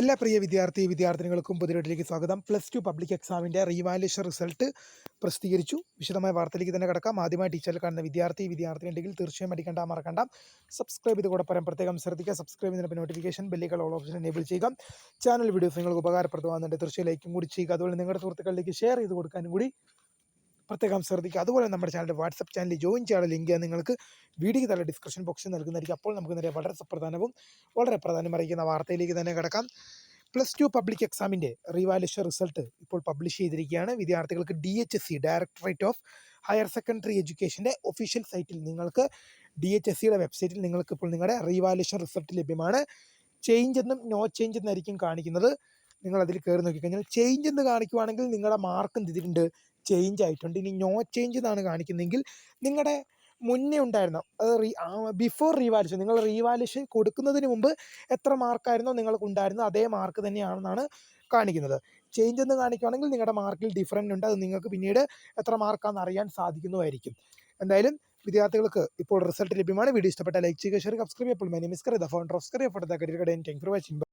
എല്ലാ പ്രിയ വിദ്യാർത്ഥിനികൾക്കും പുതിയതിലേക്ക് സ്വാഗതം. +2 പബ്ലിക് എക്സാമിൻ്റെ റീവാലുവേഷൻ റിസൾട്ട് പ്രസിദ്ധീകരിച്ചു. വിശദമായ വാർത്തയിലേക്ക് തന്നെ കിടക്കാം. ആദ്യമായി ടീച്ചറിൽ കാണുന്ന വിദ്യാർത്ഥിയുണ്ടെങ്കിൽ തീർച്ചയായും മറക്കണ്ട സബ്സ്ക്രൈബ് ചെയ്ത് കൂടെ പറയാൻ പ്രത്യേകം ശ്രദ്ധിക്കുക. സബ്സ്ക്രൈബ് ചെയ്യുന്നതിന് നോട്ടിഫിക്കേഷൻ ബെല്ലുകൾ ഓൾ ഓപ്ഷൻ എനേബിൾ ചെയ്യുക. ചാനൽ വീഡിയോസ് നിങ്ങൾക്ക് ഉപകാരപ്രദമാകുന്നുണ്ട്, തീർച്ചയായും ലൈക്കും കൂടി ചെയ്യുക. അതുപോലെ നിങ്ങളുടെ സുഹൃത്തുക്കളിലേക്ക് ഷെയർ ചെയ്ത് കൊടുക്കാനും കൂടി പ്രത്യേകം ശ്രദ്ധിക്കുക. അതുപോലെ നമ്മുടെ ചാനൽ വാട്സപ്പ് ചാനലിൽ ജോയിൻ ചെയ്യാനുള്ള ലിങ്ക് നിങ്ങൾക്ക് വീഡിയോ തല ഡിസ്ക്രിപ്ഷൻ ബോക്സിൽ നൽകുന്നതായിരിക്കും. അപ്പോൾ നമുക്ക് നേരെ വളരെ പ്രധാനം അറിയിക്കുന്ന വാർത്തയിലേക്ക് തന്നെ കിടക്കാം. +2 പബ്ലിക് എക്സാമിൻ്റെ റീവാലുവേഷൻ റിസൾട്ട് ഇപ്പോൾ പബ്ലിഷ് ചെയ്തിരിക്കുകയാണ്. വിദ്യാർത്ഥികൾക്ക് DHSC directorate of higher secondary എഡ്യൂക്കേഷൻ്റെ ഒഫീഷ്യൽ സൈറ്റിൽ നിങ്ങൾക്ക് DHSCയുടെ വെബ്സൈറ്റിൽ നിങ്ങൾക്ക് ഇപ്പോൾ നിങ്ങളുടെ റീവാലുവേഷൻ റിസൾട്ട് ലഭ്യമാണ്. ചേഞ്ച് എന്നും നോ ചേഞ്ച് എന്നായിരിക്കും കാണിക്കുന്നത്. നിങ്ങൾ അതിൽ കയറി നോക്കിക്കഴിഞ്ഞാൽ ചേഞ്ച് എന്ന് കാണിക്കുവാണെങ്കിൽ നിങ്ങളുടെ മാർക്ക് എന്ത് ചെയ്തിട്ടുണ്ട്, ചേഞ്ച് ആയിട്ടുണ്ട്. ഇനി നോ ചേഞ്ച് എന്നാണ് കാണിക്കുന്നതെങ്കിൽ നിങ്ങളുടെ മുന്നേ ഉണ്ടായിരുന്ന ബിഫോർ റീവാലുവേഷൻ, നിങ്ങൾ റീവാലുവേഷൻ കൊടുക്കുന്നതിന് മുമ്പ് എത്ര മാർക്കായിരുന്നോ നിങ്ങൾക്ക് ഉണ്ടായിരുന്നത് അതേ മാർക്ക് തന്നെയാണെന്നാണ് കാണിക്കുന്നത്. ചേഞ്ച് എന്ന് കാണിക്കുകയാണെങ്കിൽ നിങ്ങളുടെ മാർക്കിൽ ഡിഫറൻറ്റ് ഉണ്ട്, അത് നിങ്ങൾക്ക് പിന്നീട് എത്ര മാർക്കാണെന്ന് അറിയാൻ സാധിക്കുന്നതായിരിക്കും. എന്തായാലും വിദ്യാർത്ഥികൾക്ക് ഇപ്പോൾ റിസൾട്ട് ലഭ്യമാണ്. വീഡിയോ ഇഷ്ടപ്പെട്ട ലൈക്ക് ചെയ്യുക, ഷെയർ, സബ്സ്ക്രൈബ്. അപ്പോൾ my name is Kariya, the founder of Kariya for the career guidance. Thank you for watching.